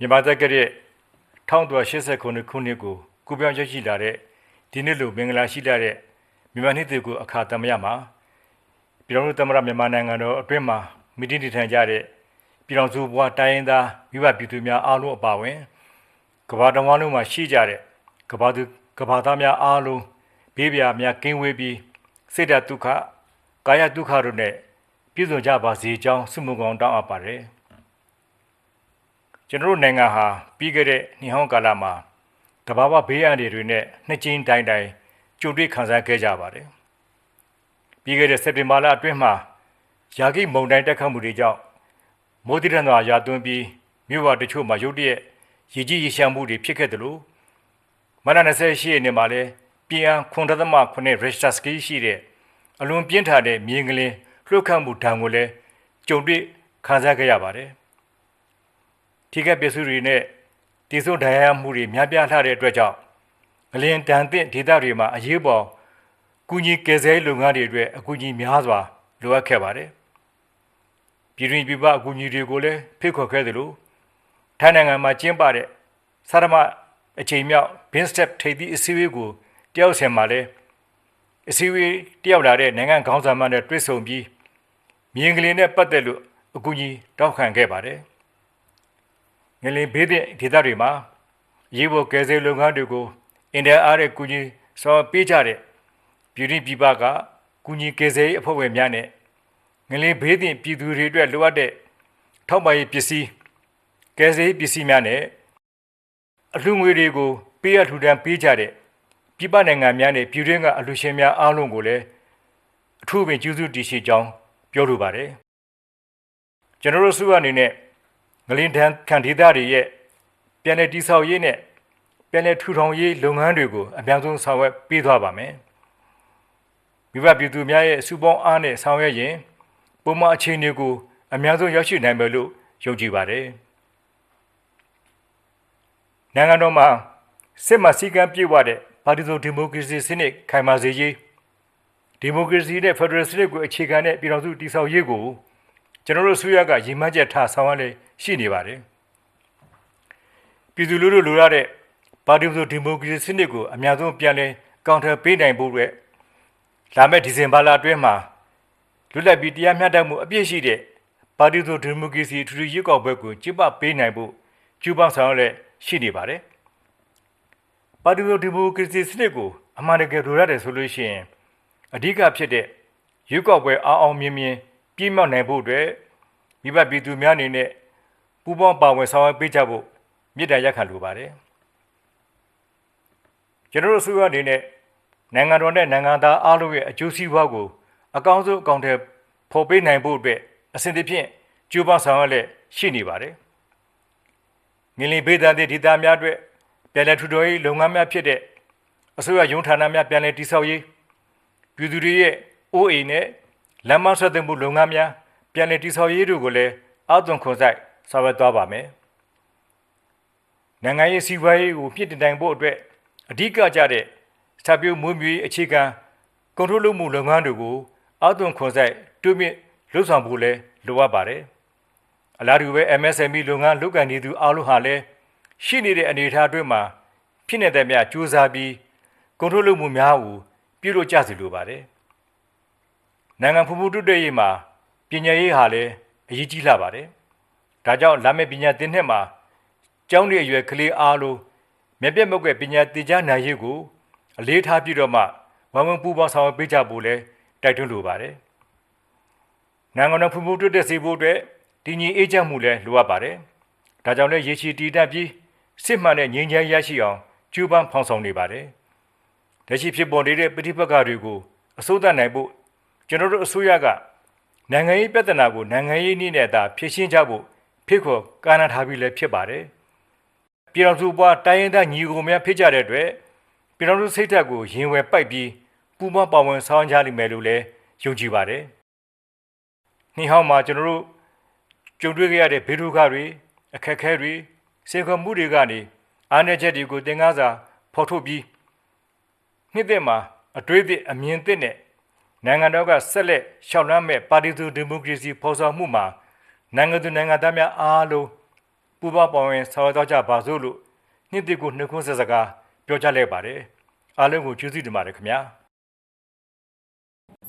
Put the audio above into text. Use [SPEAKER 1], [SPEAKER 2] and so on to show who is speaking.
[SPEAKER 1] မြန်မာတက်ကရဲ့1989ခုနှစ်ကိုကူပြောင်းရရှိလာတဲ့ဒီနှစ်လိုမင်္ဂလာရှိလာတဲ့မြန်မာနှစ်တွေကိုအခါသမယမှာပြည်တော်သမ္မတမြန်မာနိုင်ငံတော်အတွင်းမှာမိတိတည်ထန်ကြတဲ့ပြည်တော်စုဘွားတိုင်းရင်းသားမိဘပြည်သူများအားလုံးအပါအဝင်ကမ္ဘာတော်လုံးမှာရှိကြတဲ့ကမ္ဘာသားများအားလုံးဘေးပြာများကင်းဝေးပြီးစိတ်ဓာတ်ဒုက္ခကာယဒုက္ခတို့နဲ့ပြည့်စုံကြပါစေကြောင်းဆုမွန်ကောင်းတောင်းအပ်ပါတယ်ကျွန်တော်တို့နိုင်ငံဟာပြီးခဲ့တဲ့နှစ်ဟောင်းကာလမှာတဘာဝဘေးအန္တရာယ်တွေနဲ့နှစ်ကျင်းတိုင်းကြုံတွေ့ခံစားခဲ့ကြပါတယ်ပြီးခဲ့တဲ့စက်တင်ဘာလအတွင်းမှာယာဂိမုန်တိုင်းတက်ခတ်မှုတွေကြောင့်မိုးတိရန်စွာရွာသွန်းပြီးမြို့ပေါ်တချို့မှာရုတ်တရက်ရေကြီးရေရှမ်းမှုတွေဖြစ်ခဲ့တယ်လို့မနက်28ရက်နေ့မှာလည်းပြည်အား9.9 Richter scale ရှိတဲ့အလွန်ပြင်းထန်တဲ့မြေငလင်လှုပ်ခတ်မှုဒဏ်ကိုလည်းကြုံတွေ့ခံစားခဲ့ရပါတယ်ထိခိုက်ပျက်စီးတွေနဲ့တည်ဆုံဒဏ်ရာမှုတွေများပြားလှတဲ့အတွက်ကြောင့်ငလင်တန်တဲ့ဒေသတွေမှာအရေးပေါ်ကူညီကယ်ဆယ်ရေးလုပ်ငန်းတွေအတွက်အကူအညီများစွာလိုအပ်ခဲ့ပါတယ်ပြည်တွင်းပြည်ပအကူအညီတွေကိုလည်းဖိတ်ခေါ်ခဲ့တယ်လို့ထိုင်းနိုင်ငံမှာကျင်းပတဲ့စာရမအချိန်မြောက် BIMSTEC ထိပ်သီးအစည်းအဝေးကိုတယောက်ဆင်မှာလည်းအစည်းအဝေးတယောက်လာတဲ့နိုင်ငံခေါင်းဆောင်မှနဲ့တွေ့ဆုံပြီးမြေငလင်နဲ့ပတ်သက်လို့အကူအညီတောင်းခံခဲ့ပါတယ်ငလင်ဘေးတဲ့ဒေသတွေမှာရေပေါ်ကယ်ဆယ်လုပ်ငန်းတွေကိုအင်တာအားတဲ့ကူညီဆောင်ပေးကြတဲ့ပြည်တွင်းပြည်ပကကူညီကယ်ဆယ်ရေးအဖွဲ့ဝင်များနဲ့ငလင်ဘေးတဲ့ပြည်သူတွေအတွက်လိုအပ်တဲ့ထောက်ပံ့ရေးပစ္စည်းကယ်ဆယ်ရေးပစ္စည်းများနဲ့အလှူငွေတွေကိုပေးရထူထမ်းပေးကြတဲ့ပြည်ပနိုင်ငံများနဲ့ပြည်တွင်းကအလှူရှင်များအားလုံးကိုလည်းအထူးပင်ကျေးဇူးတင်ရှိကြောင်းပြောလိုပါတယ်ကျွန်တော်တို့စုအနေနဲ့ငလင်ဒဏ်ခံဒေသတွေရဲ့ပြန်လည်တည်ဆောက်ရေးနဲ့ပြန်လည်ထူထောင်ရေးလုပ်ငန်းတွေကိုအများဆုံးဆောင်ရွက်ပေးသွားပါမယ်မိဘပြည်သူများရဲ့စုပေါင်းအားနဲ့ဆောင်ရွက်ရင်ပုံမှန်အခြေအနေကိုအများဆုံးရောက်ရှိနိုင်မယ်လို့ယုံကြည်ပါတယ်နိုင်ငံတော်မှာစစ်မှန်စည်းကမ်းပြည့်ဝတဲ့ပါတီစုံဒီမိုကရေစီစနစ်ခိုင်မာစေရေးဒီမိုကရေစီနဲ့ဖက်ဒရယ်စနစ်ကိုအခြေခံတဲ့ပြည်ထောင်စုတည်ဆောက်ရေးကိုကျွန်တော်တို့ဆွေးရကရည်မှန်းချက်ထားဆောင်ရွက်လေရှိနေပါတယ်ပြည်သူလူထုလိုရတဲ့ပါတီစုံဒီမိုကရေစီစနစ်ကိုအများဆုံးပြန်လည်ကောင်ထယ်ပေးနိုင်ဖို့အတွက်လာမယ့်ဒီဇင်ဘာလအတွင်းမှာလွတ်လပ်ပြီးတရားမျှတမှုအပြည့်ရှိတဲ့ပါတီစုံဒီမိုကရေစီထူထူရွေးကောက်ပွဲကိုကျင်းပပေးနိုင်ဖို့ကျူးပန်းဆောင်ရွက်လေရှိနေပါတယ်ပါတီစုံဒီမိုကရေစီစနစ်ကိုအမှန်တကယ်လိုရတယ်ဆိုလို့ရှိရင်အဓိကဖြစ်တဲ့ရွေးကောက်ပွဲအောင်မြင်မြင်ပြည့်မြောက်နိုင်ဖို့အတွက်မိဘပြည်သူများအနေနဲ့ပူးပေါင်းပါဝင်ဆောင်ရွက်ပေးကြဖို့မြစ်တာရက်ခံလိုပါတယ်ကျွန်တော်တို့ဆိုရအနေနဲ့နိုင်ငံတော်နဲ့နိုင်ငံသားအားလုံးရဲ့အကျိုးစီးပွားကိုအကောင်းဆုံးအကောင့်ထဲဖော်ပေးနိုင်ဖို့အတွက်အစဉ်တစ်ဖြင့်ကြိုးပမ်းဆောင်ရွက်လက်ရှိနေပါတယ်ငလင်ဘေးဒဏ်တဲ့ဒေသများအတွက်ပြည်내ထူထောင်ရေးလုပ်ငန်းများဖြစ်တဲ့အစိုးရရုံးဌာနများပြည်내တည်ဆောက်ရေးပြည်သူတွေရဲ့အိုးအိမ်နဲ့လမ်းမဆက်သွယ်မှုလုပ်ငန်းများပြည်내တည်ဆောက်ရေးတို့ကိုလည်းအောက်သွင်းခွန်ဆိုင်ဆောင်ရွက်သွားပါမယ်နိုင်ငံရေးစီးပွားရေးကိုပြည့်တင်နိုင်ဖို့အတွက်အဓိကကျတဲ့စာပြုမွေးမြူရေးအခြေခံကွန်ထရိုးလုပ်မှုလုပ်ငန်းတွေကိုအောက်သွင်းခွန်ဆိုင်တိုးမြင့်လှုပ်ဆောင်ဖို့လည်းလိုအပ်ပါတယ်အလားတူပဲ MSME လုပ်ငန်းလုပ်ကိုင်နေသူအားလုံးဟာလည်းရှိနေတဲ့အနေအထားအတွင်းမှာဖြစ်နေတဲ့များစူးစမ်းပြီးကွန်ထရိုးလုပ်မှုများကိုပြုလုပ်ကြစီလိုပါတယ်နိုင်ငံဖွံ့ဖြိုးတိုးတက်ရေးမှာပညာရေးဟာလည်းအရေးကြီးလာပါတယ်ဒါကြောင့်လာမယ့်ပညာသင်နှစ်မှာကျောင်းရဲ့အရွယ်ကလေးအားလုံးမြက်ပြက်မုတ်ကွယ်ပညာသင်ကြားနိုင်ရေးကိုအလေးထားပြီးတော့မှဝမ်ဝမ်ပူပေါင်းဆောင်ရွက်ပေးကြဖို့လည်းတိုက်တွန်းလိုပါတယ်နိုင်ငံတော်ဖွံ့ဖြိုးတိုးတက်စေဖို့အတွက်တည်ငြိမ်အေးချမ်းမှုလည်းလိုအပ်ပါတယ်ဒါကြောင့်လည်းရေရှည်တည်တတ်ပြီးစစ်မှန်တဲ့ငြိမ်းချမ်းရရှိအောင်ကြိုးပမ်းဖော်ဆောင်နေပါတယ်လက်ရှိဖြစ်ပေါ်နေတဲ့ပဋိပက္ခတွေကိုအစိုးရနိုင်ဖို့ကျွန်တော်တို့အစိုးရကနိုင်ငံရေးပြဿနာကိုနိုင်ငံရေးနည်းနဲ့သာဖြေရှင်းကြဖို့ဖိတ်ခေါ်ကမ်းလှမ်းထားပြီးလည်းဖြစ်ပါတယ်ပြည်တော်စုပွားတိုင်းရင်းသားညီကိုများဖြစ်ကြတဲ့အတွက်ပြည်တော်စုစိတ်ဓာတ်ကိုရင်ဝယ်ပိုက်ပြီးပူးပေါင်းပါဝင်ဆောင်ကြလိမ့်မယ်လို့လည်းယုံကြည်ပါတယ်နှိဟောင်းမှာကျွန်တော်တို့ကြုံတွေ့ခဲ့ရတဲ့ဘေးဒုက္ခတွေအခက်အခဲတွေစေခွန်မှုတွေကနေအားနည်းချက်တွေကိုသင်ခန်းစာဖော်ထုတ်ပြီးနှစ်သက်မှာအတွေ့အကြုံအမြင်သစ်နဲ့နိုင်ငံတော်ကဆက်လက်ရှောက်လန်းမဲ့ပါတီစုဒီမိုကရေစီဖော်ဆောင်မှုမှာနိုင်ငံသူနိုင်ငံသားများအားလုံး ပူးပေါင်းပါဝင်ဆောင်ရွက်ကြပါစို့လို့နှစ်သစ်ကိုနှုတ်ခွန်းဆက်စကားပြောကြားလိုက်ပါတယ်အားလုံးကိုကျေးဇူးတင်ပါတယ်ခင်ဗျာ